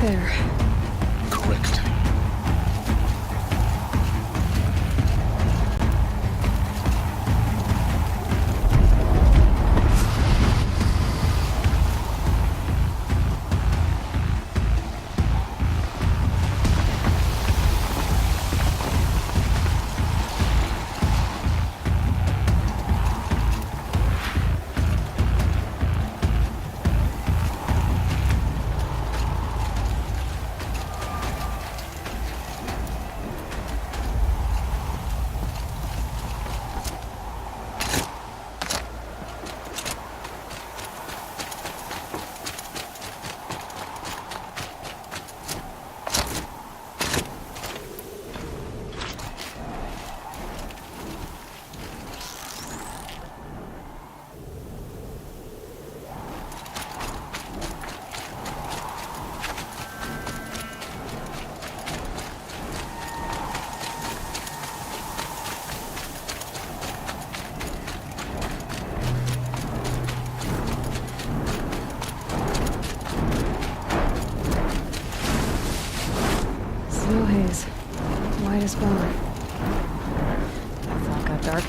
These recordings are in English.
There. Correct. Snow haze. White as bone. That fog got dark.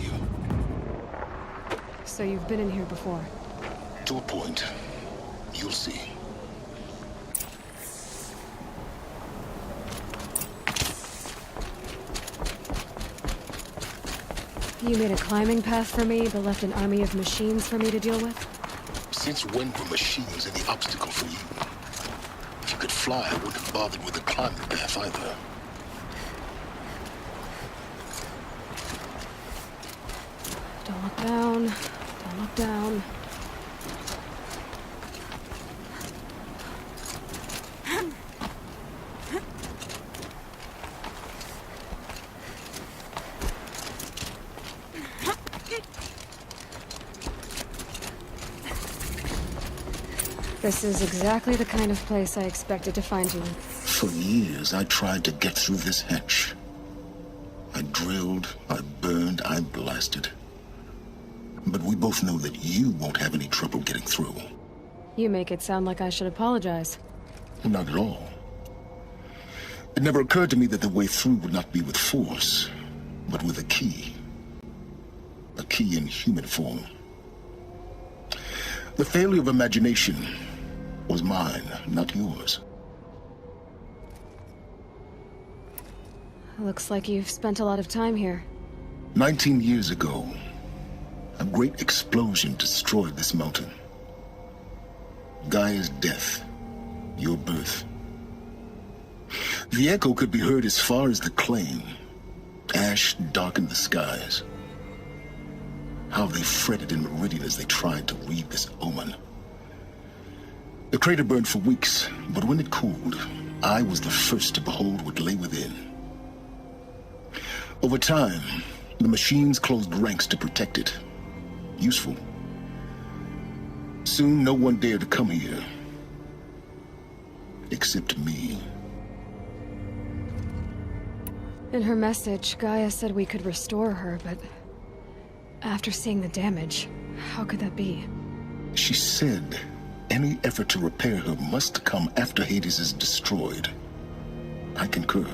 you. So you've been in here before. To a point. You'll see. You made a climbing path for me, but left an army of machines for me to deal with? Since when were machines any obstacle for you? If you could fly, I wouldn't have bothered with the climbing path either. Don't look down. Don't look down. This is exactly the kind of place I expected to find you in. For years, I tried to get through this hatch. I drilled, I burned, I blasted. But we both know that you won't have any trouble getting through. You make it sound like I should apologize. Not at all. It never occurred to me that the way through would not be with force, but with a key. A key in human form. The failure of imagination was mine, not yours. Looks like you've spent a lot of time here. 19 years ago, a great explosion destroyed this mountain. Gaia's death, your birth. The echo could be heard as far as the claim. Ash darkened the skies. How they fretted in Meridian as they tried to read this omen. The crater burned for weeks, but when it cooled, I was the first to behold what lay within. Over time, the machines closed ranks to protect it. Useful. Soon, no one dared to come here. Except me. In her message, Gaia said we could restore her, but after seeing the damage, how could that be? She said any effort to repair her must come after Hades is destroyed. I concur.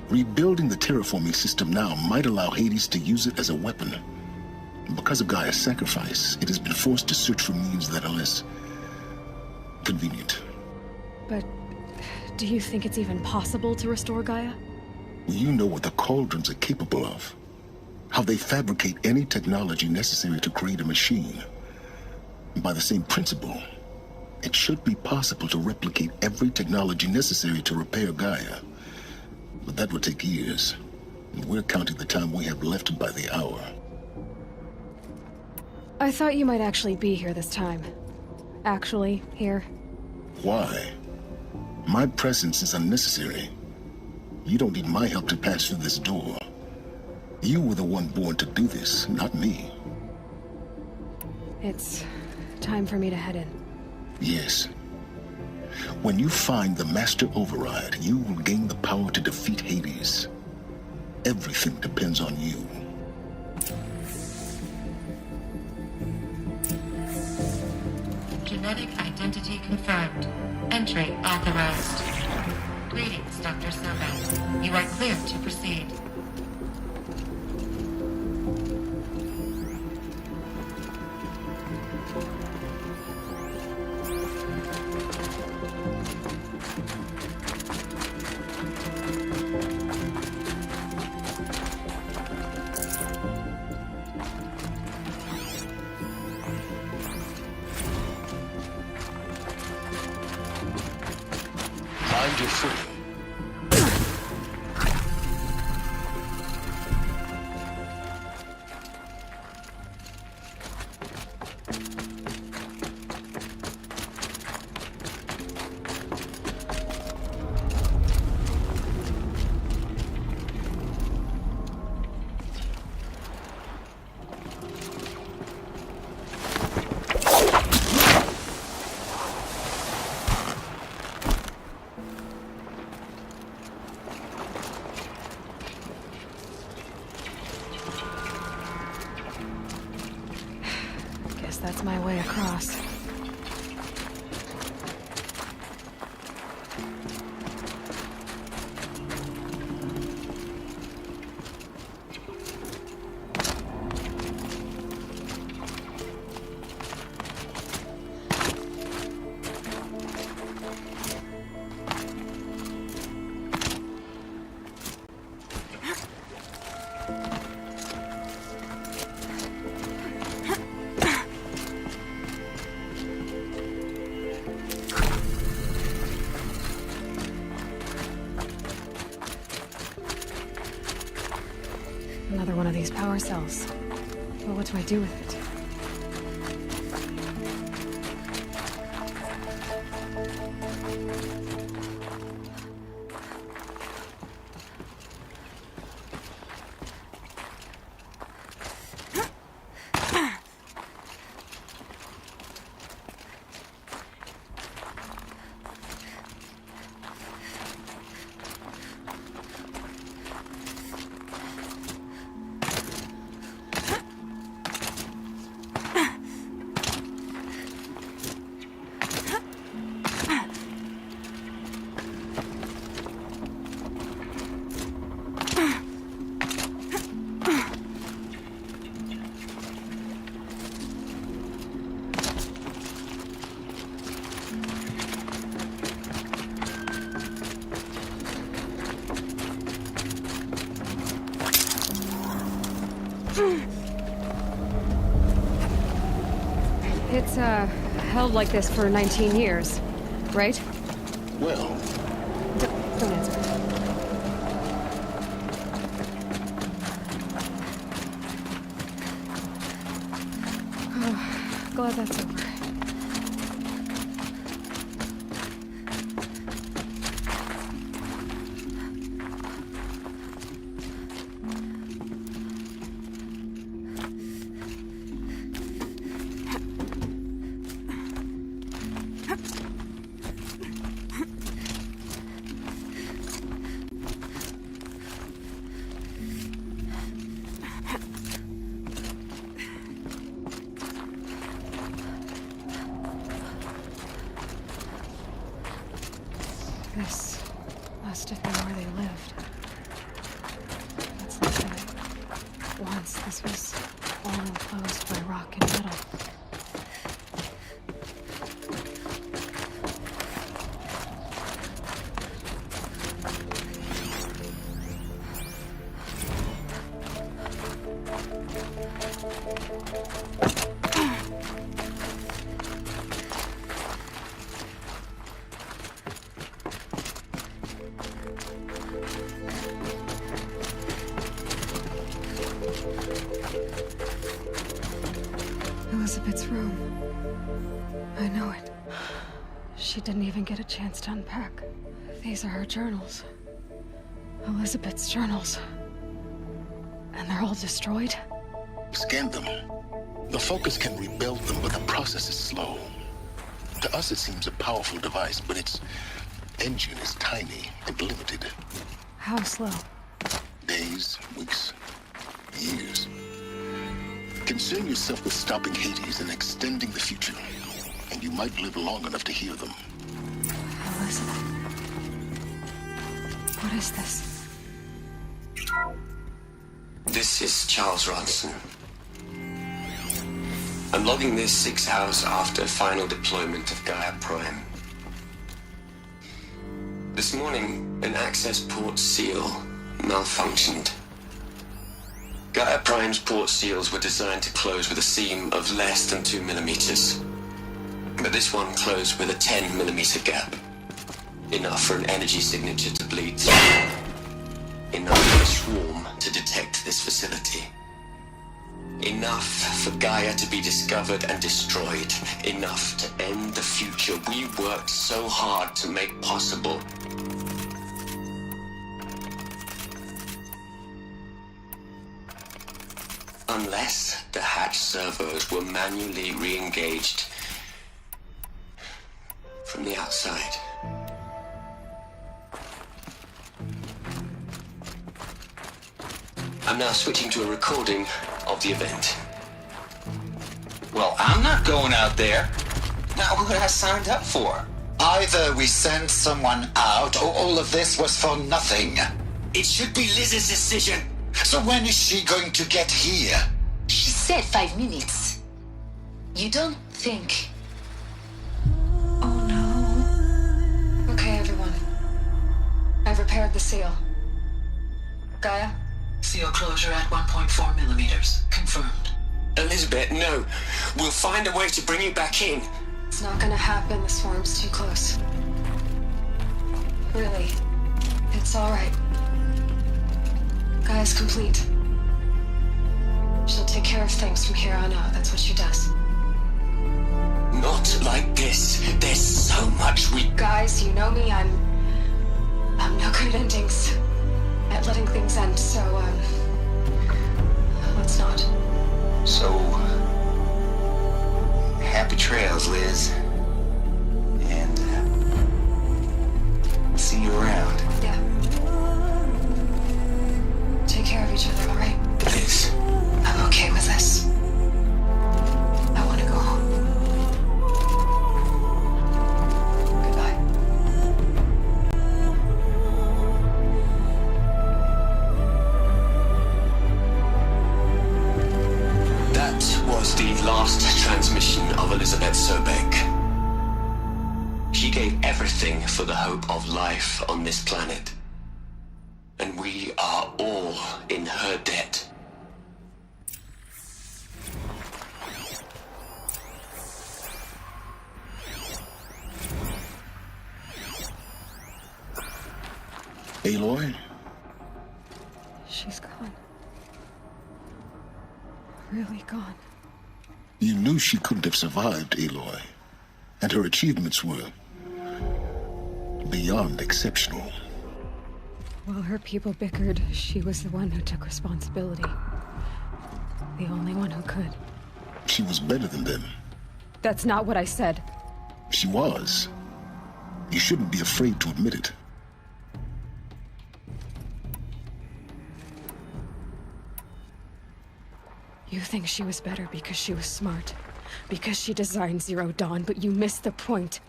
Rebuilding the terraforming system now might allow Hades to use it as a weapon. Because of Gaia's sacrifice, it has been forced to search for means that are less convenient. But do you think it's even possible to restore Gaia? You know what the cauldrons are capable of. How they fabricate any technology necessary to create a machine. By the same principle, it should be possible to replicate every technology necessary to repair Gaia. But that would take years. And we're counting the time we have left by the hour. I thought you might actually be here this time. Actually, here. Why? My presence is unnecessary. You don't need my help to pass through this door. You were the one born to do this, not me. It's time for me to head in. Yes. When you find the Master Override, you will gain the power to defeat Hades. Everything depends on you. Genetic identity confirmed. Entry authorized. Greetings, Dr. Silva. You are clear to proceed. Find your footing. Guess that's my way across. of these power cells. But what do I do with it? It's, held like this for 19 years, right? Well, Don't answer. Oh, glad that's over. This must have been where they lived. It's like that. Once this was all enclosed by rock and metal. Elizabeth's room. I know it. She didn't even get a chance to unpack. These are her journals. Elizabeth's journals. And they're all destroyed? scan them. The Focus can rebuild them, but the process is slow. To us, it seems a powerful device, but its engine is tiny and limited. How slow? Days, weeks, years. Concern yourself with stopping Hades and extending the future, and you might live long enough to hear them. Elizabeth. What is this? This is Charles Ronson. I'm logging this 6 hours after final deployment of Gaia Prime. This morning, an access port seal malfunctioned. Gaia Prime's port seals were designed to close with a seam of less than 2 millimeters. But this one closed with a 10 millimeter gap. Enough for an energy signature to bleed through. Enough for a swarm to detect this facility. Enough for Gaia to be discovered and destroyed. Enough to end the future we worked so hard to make possible. Unless the hatch servos were manually re-engaged from the outside. I'm now switching to a recording of the event. Well, I'm not going out there. Now, who I signed up for? Either we send someone out, or all of this was for nothing. It should be Liz's decision. So when is she going to get here? She said 5 minutes. You don't think... Oh no. Okay, everyone. I've repaired the seal. Gaia? Seal closure at 1.4 millimeters. Confirmed. Elizabeth, no. We'll find a way to bring you back in. It's not gonna happen. The swarm's too close. Really. It's alright. Gaia's complete. She'll take care of things from here on out. That's what she does. Not like this. There's so much we... Guys, you know me. I'm no good at endings. At letting things end, so, let's not. So, happy trails, Liz. And, see you around. Yeah. Take care of each other, all right? Liz. I'm okay with this. I want to go home. Goodbye. That was the last transmission of Elizabeth Sobeck. She gave everything for the hope of life on this planet. And we are all in her debt. Aloy? She's gone. Really gone. You knew she couldn't have survived, Aloy. And her achievements were beyond exceptional. While her people bickered, she was the one who took responsibility. The only one who could. She was better than them. That's not what I said. She was. You shouldn't be afraid to admit it. You think she was better because she was smart, because she designed Zero Dawn, but you missed the point.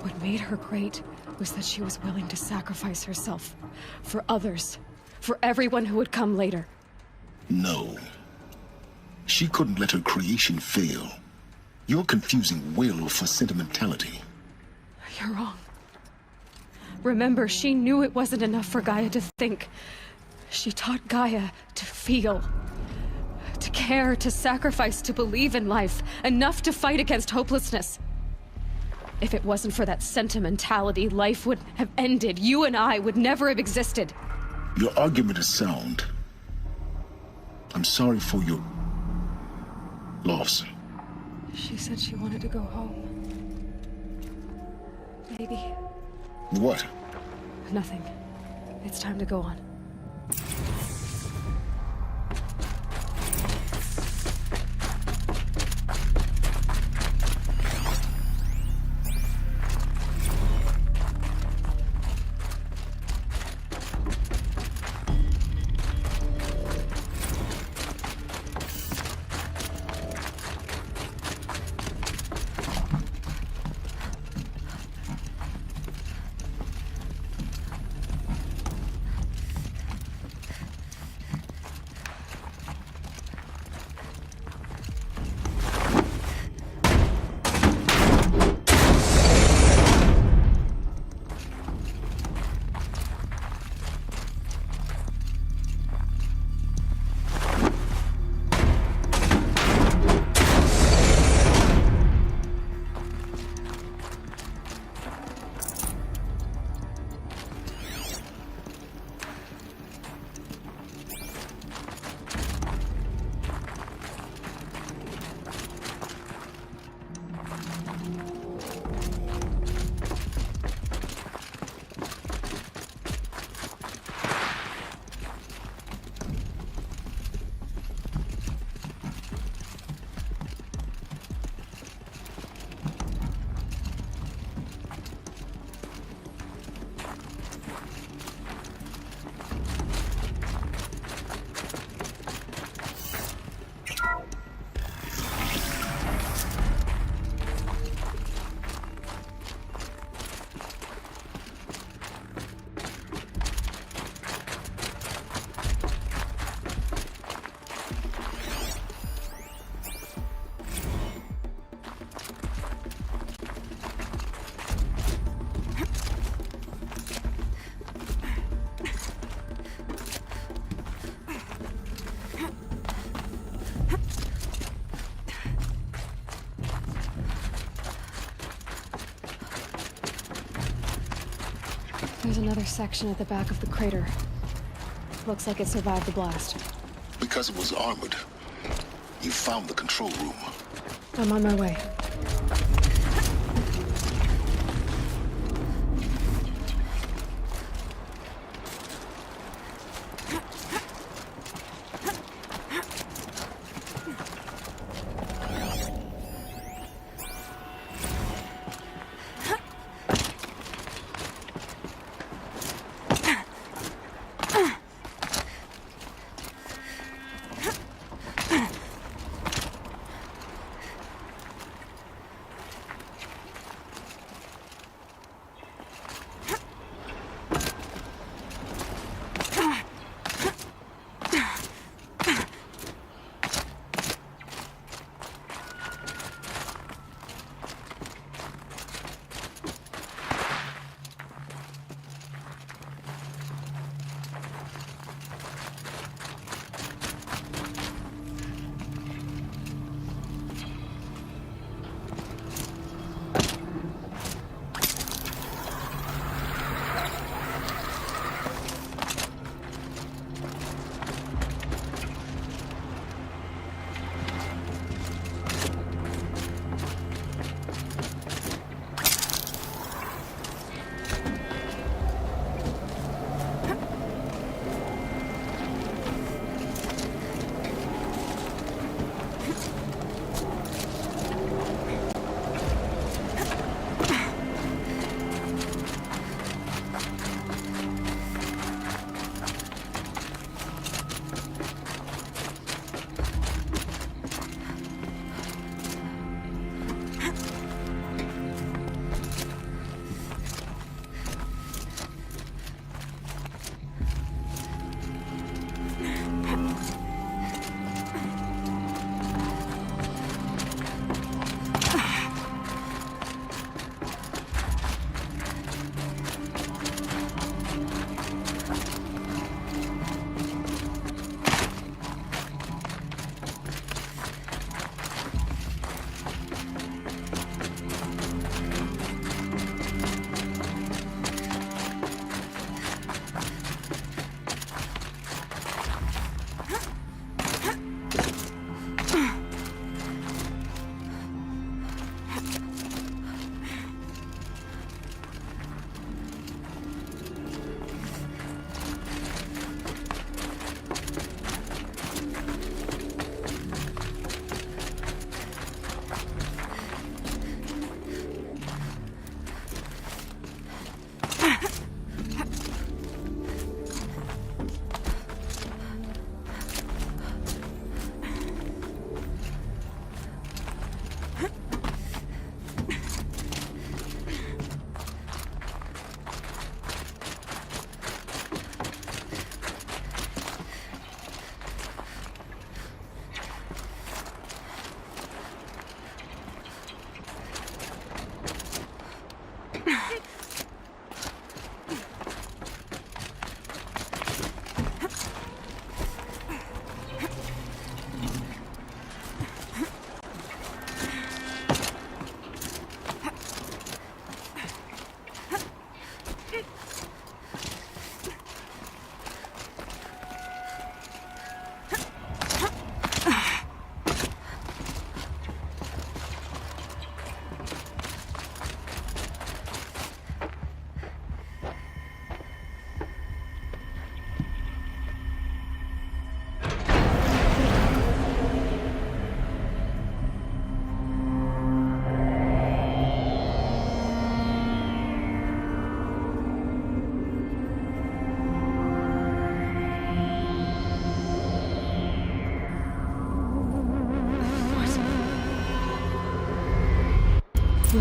What made her great was that she was willing to sacrifice herself for others, for everyone who would come later. No. She couldn't let her creation fail. You're confusing will for sentimentality. You're wrong. Remember, she knew it wasn't enough for Gaia to think. She taught Gaia to feel. To care, to sacrifice, to believe in life. Enough to fight against hopelessness. If it wasn't for that sentimentality, life would have ended. You and I would never have existed. Your argument is sound. I'm sorry for your loss. She said she wanted to go home. Maybe. What? Nothing. It's time to go on. There's another section at the back of the crater. Looks like it survived the blast. We because it was armored. You found the control room. I'm on my way.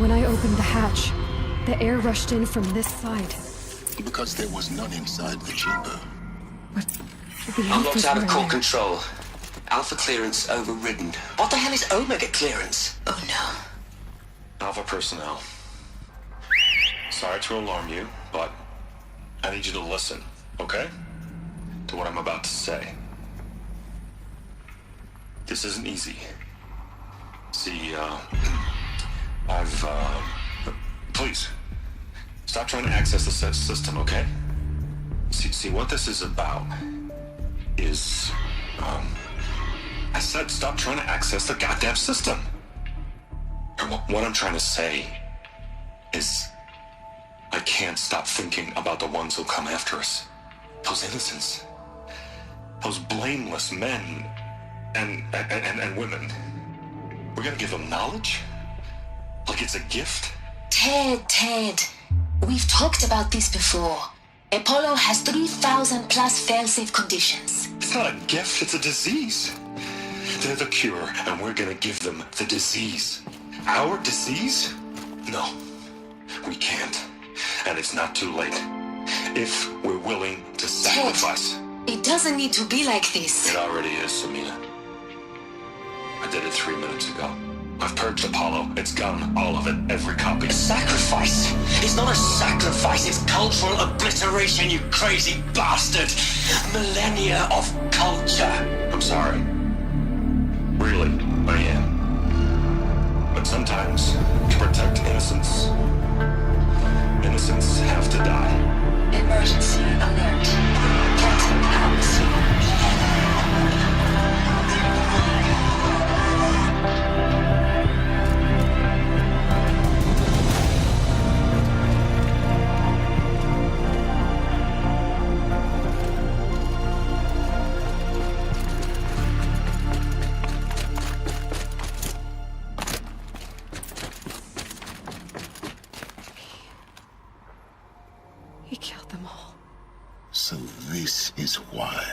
When I opened the hatch, the air rushed in from this side. Because there was none inside the chamber. But the I'm locked Alphas out of were core in there. control. Alpha clearance overridden. What the hell is Omega clearance? Oh no. Alpha personnel. Sorry to alarm you, but I need you to listen, okay? To what I'm about to say. This isn't easy. See, please, stop trying to access the system, okay? See, what this is about is, said stop trying to access the goddamn system. And what I'm trying to say is I can't stop thinking about the ones who'll come after us. Those innocents. Those blameless men and women. We're gonna give them knowledge? Like it's a gift? Ted. We've talked about this before. Apollo has 3,000 plus fail-safe conditions. It's not a gift, it's a disease. They're the cure, and we're gonna give them the disease. Our disease? No, we can't. And it's not too late. If we're willing to sacrifice. Ted, it doesn't need to be like this. It already is, Samina. I did it 3 minutes ago. I've purged Apollo. It's gone. All of it. Every copy. A sacrifice? It's not a sacrifice, it's cultural obliteration, you crazy bastard! Millennia of culture! I'm sorry. Really, I am. But sometimes, to protect innocence, innocents have to die. Emergency alert. Captain House. He killed them all. So this is why.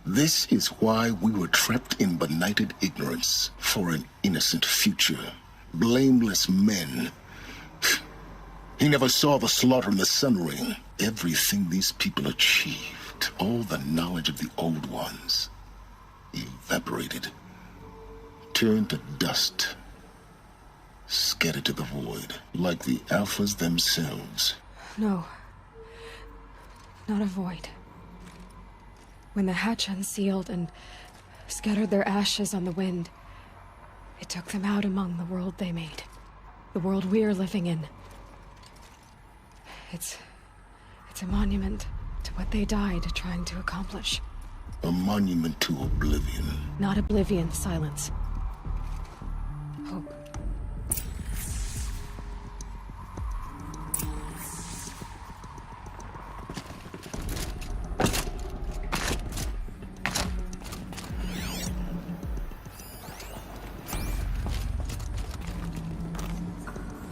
This is why we were trapped in benighted ignorance for an innocent future. Blameless men. He never saw the slaughter in the sun ring. Everything these people achieved, all the knowledge of the old ones, evaporated, turned to dust, scattered to the void, like the alphas themselves. No. Not a void. When the hatch unsealed and scattered their ashes on the wind, it took them out among the world they made. The world we're living in. It's a monument to what they died trying to accomplish. A monument to oblivion. Not oblivion, silence. Hope.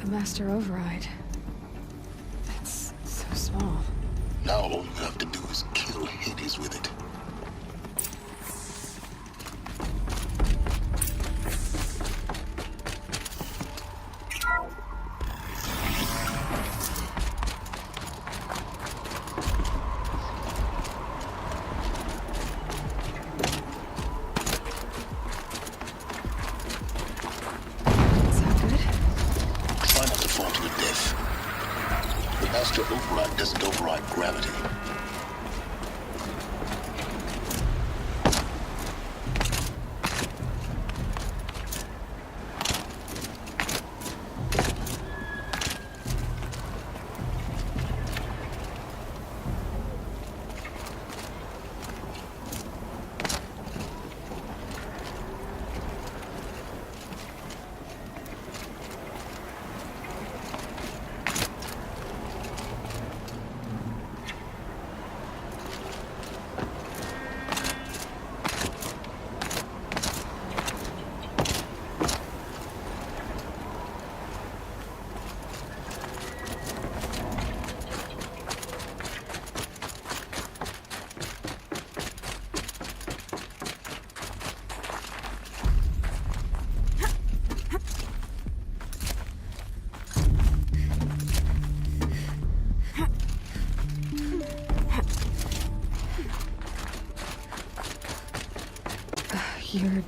The master override. That's so small. Now all you have to do is kill Hades with it. Is that good? Try not to fall to your death. The master override doesn't override gravity. You're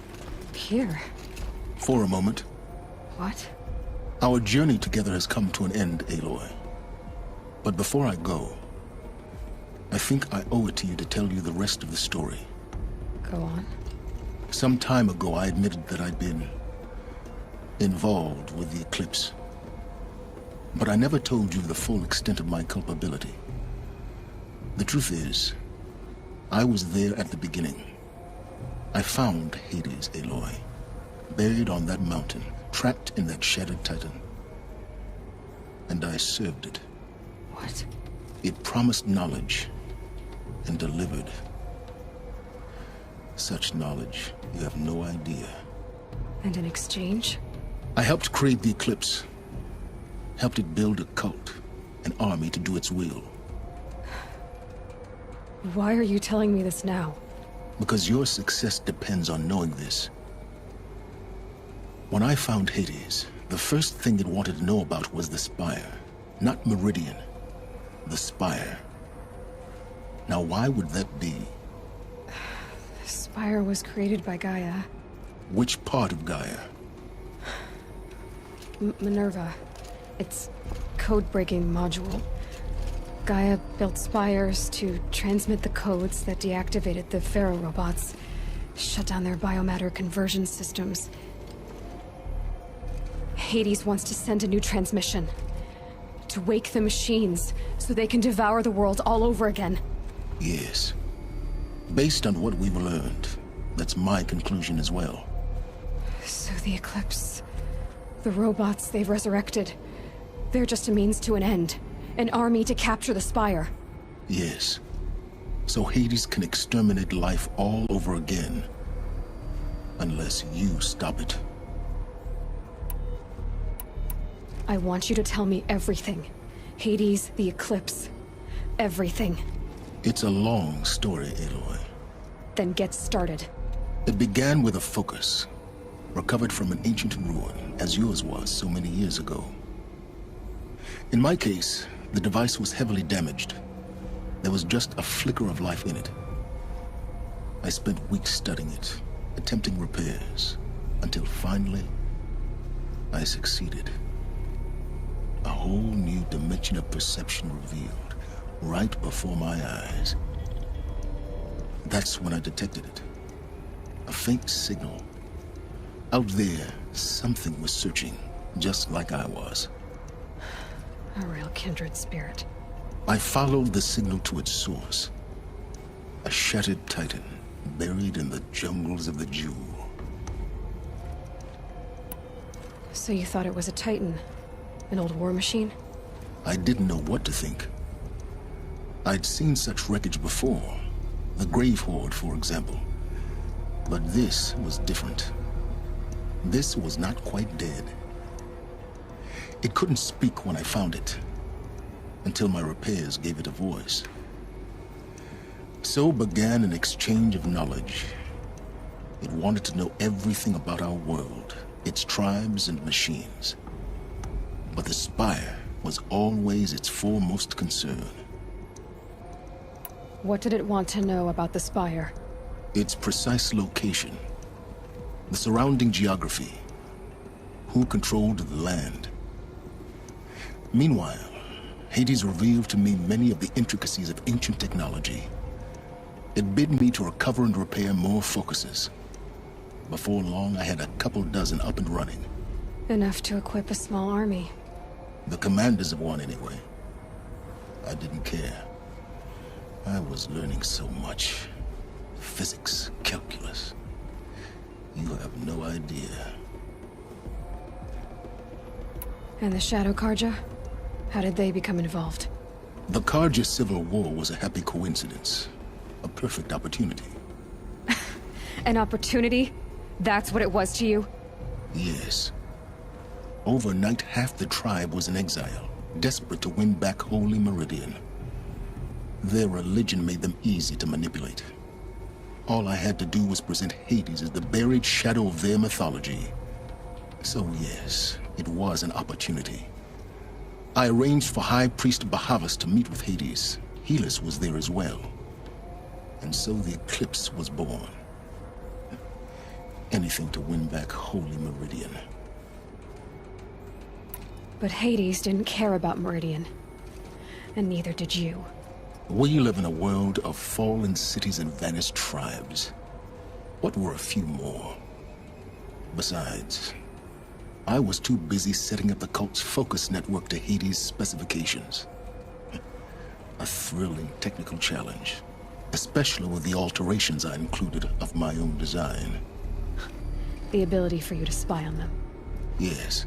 here. For a moment, What? our journey together has come to an end, Aloy. But before I go, I think I owe it to you to tell you the rest of the story. Go on. Some time ago, I admitted that I'd been involved with the eclipse. But I never told you the full extent of my culpability. The truth is, I was there at the beginning. I I found Hades, Aloy, buried on that mountain, trapped in that shattered titan. And I served it. What? It promised knowledge and delivered. Such knowledge, you have no idea. And in exchange? I helped create the Eclipse. Helped it build a cult, an army to do its will. Why are you telling me this now? Because your success depends on knowing this. When I found Hades, the first thing it wanted to know about was the Spire. Not Meridian. The Spire. Now why would that be? The Spire was created by Gaia. Which part of Gaia? Minerva. Its code-breaking module. Gaia built spires to transmit the codes that deactivated the Pharaoh robots, shut down their biomatter conversion systems. Hades wants to send a new transmission. To wake the machines, so they can devour the world all over again. Yes. Based on what we've learned, that's my conclusion as well. So the Eclipse... the robots they've resurrected... they're just a means to an end. An army to capture the Spire. Yes. So Hades can exterminate life all over again. Unless you stop it. I want you to tell me everything. Hades, the Eclipse. Everything. It's a long story, Aloy. Then get started. It began with a focus. Recovered from an ancient ruin, as yours was so many years ago. In my case, the device was heavily damaged. There was just a flicker of life in it. I spent weeks studying it, attempting repairs, until finally, I succeeded. A whole new dimension of perception revealed, right before my eyes. That's when I detected it. A faint signal. Out there, something was searching, just like I was. A real kindred spirit. I followed the signal to its source. A shattered titan, buried in the jungles of the Jew. So you thought it was a titan? An old war machine? I didn't know what to think. I'd seen such wreckage before. The Grave Horde, for example. But this was different. This was not quite dead. It couldn't speak when I found it, until my repairs gave it a voice. So began an exchange of knowledge. It wanted to know everything about our world, its tribes and machines. But the Spire was always its foremost concern. What did it want to know about the Spire? Its precise location, the surrounding geography, who controlled the land. Meanwhile, Hades revealed to me many of the intricacies of ancient technology. It bid me to recover and repair more focuses. Before long, I had a couple dozen up and running. Enough to equip a small army. The commanders of one, anyway. I didn't care. I was learning so much. Physics, calculus. You have no idea. And the Shadow Karja? How did they become involved? The Karja Civil War was a happy coincidence. A perfect opportunity. An opportunity? That's what it was to you? Yes. Overnight, half the tribe was in exile, desperate to win back Holy Meridian. Their religion made them easy to manipulate. All I had to do was present Hades as the buried shadow of their mythology. So yes, it was an opportunity. I arranged for High Priest Bahavas to meet with Hades. Helis was there as well. And so the Eclipse was born. Anything to win back Holy Meridian. But Hades didn't care about Meridian. And neither did you. We live in a world of fallen cities and vanished tribes. What were a few more? Besides, I was too busy setting up the cult's focus network to Hades' specifications. A thrilling technical challenge, especially with the alterations I included of my own design. The ability for you to spy on them. Yes.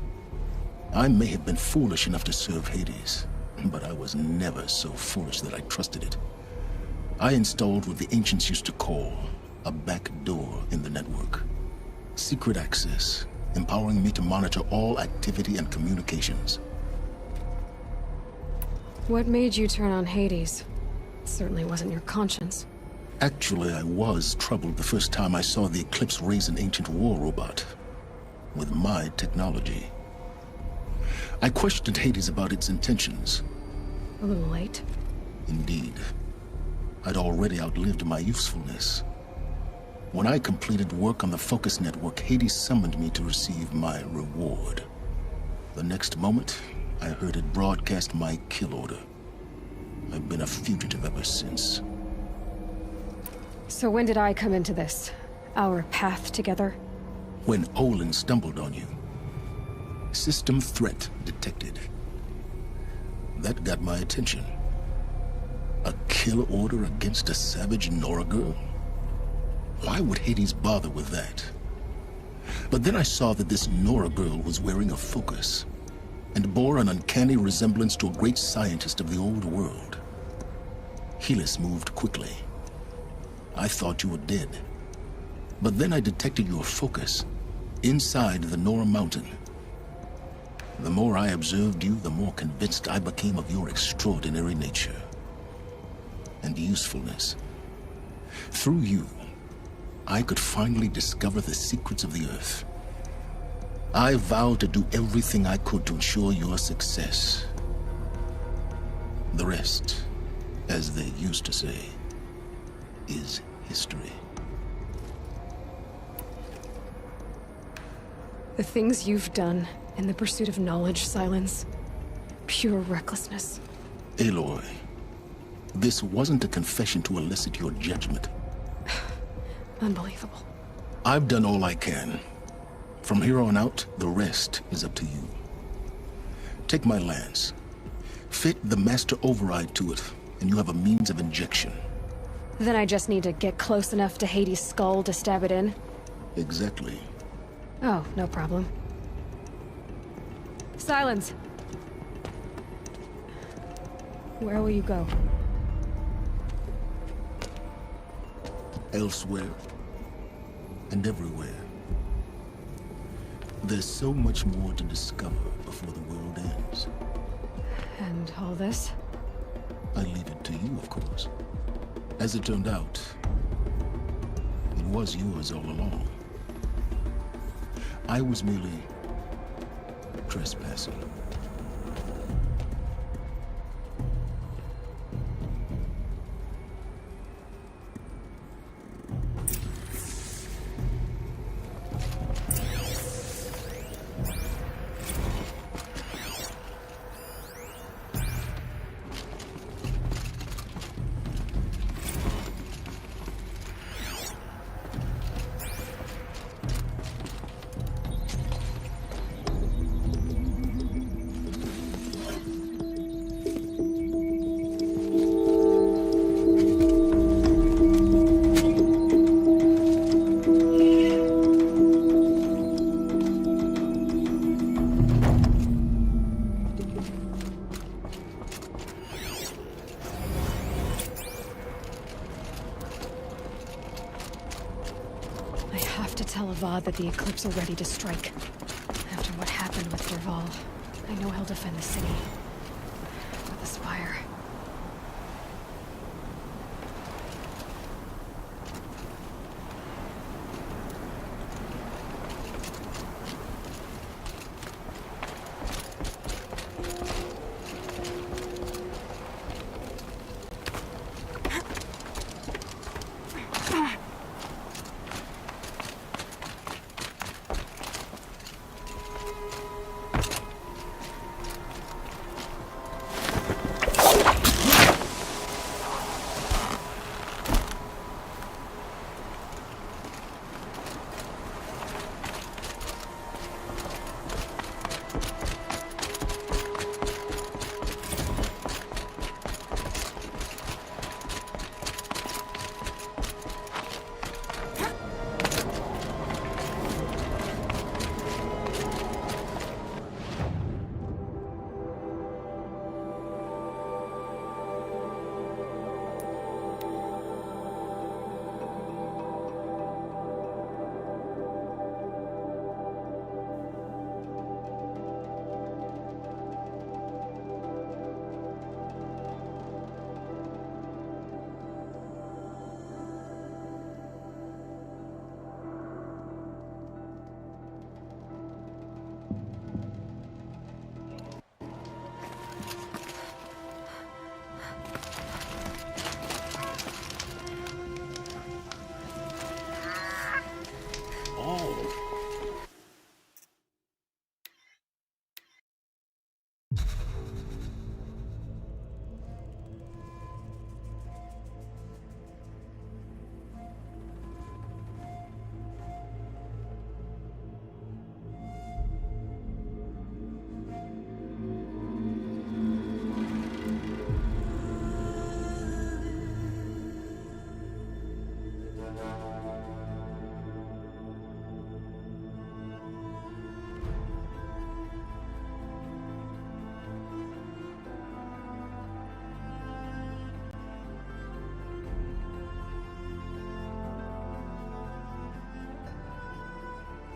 I may have been foolish enough to serve Hades, but I was never so foolish that I trusted it. I installed what the ancients used to call a back door in the network. Secret access, empowering me to monitor all activity and communications. What made you turn on Hades? It certainly wasn't your conscience. Actually, I was troubled the first time I saw the Eclipse raise an ancient war robot with my technology. I questioned Hades about its intentions. A little late. Indeed. I'd already outlived my usefulness. When I completed work on the Focus Network, Hades summoned me to receive my reward. The next moment, I heard it broadcast my kill order. I've been a fugitive ever since. So when did I come into this? Our path together? When Olin stumbled on you. System threat detected. That got my attention. A kill order against a savage Nora girl? Why would Hades bother with that? But then I saw that this Nora girl was wearing a focus and bore an uncanny resemblance to a great scientist of the old world. Helis moved quickly. I thought you were dead. But then I detected your focus inside the Nora mountain. The more I observed you, the more convinced I became of your extraordinary nature and usefulness. Through you, I could finally discover the secrets of the Earth. I vowed to do everything I could to ensure your success. The rest, as they used to say, is history. The things you've done in the pursuit of knowledge, Silence. Pure recklessness. Aloy, this wasn't a confession to elicit your judgment. Unbelievable. I've done all I can. From here on out, the rest is up to you. Take my lance. Fit the master override to it, and you have a means of injection. Then I just need to get close enough to Hades' skull to stab it in? Exactly. Oh, no problem. Silence! Where will you go? Elsewhere. And everywhere. There's so much more to discover before the world ends. And all this? I leave it to you, of course. As it turned out, it was yours all along. I was merely trespassing. Vide that the Eclipse are ready to strike. After what happened with Derval, I know he'll defend the city. But the Spire...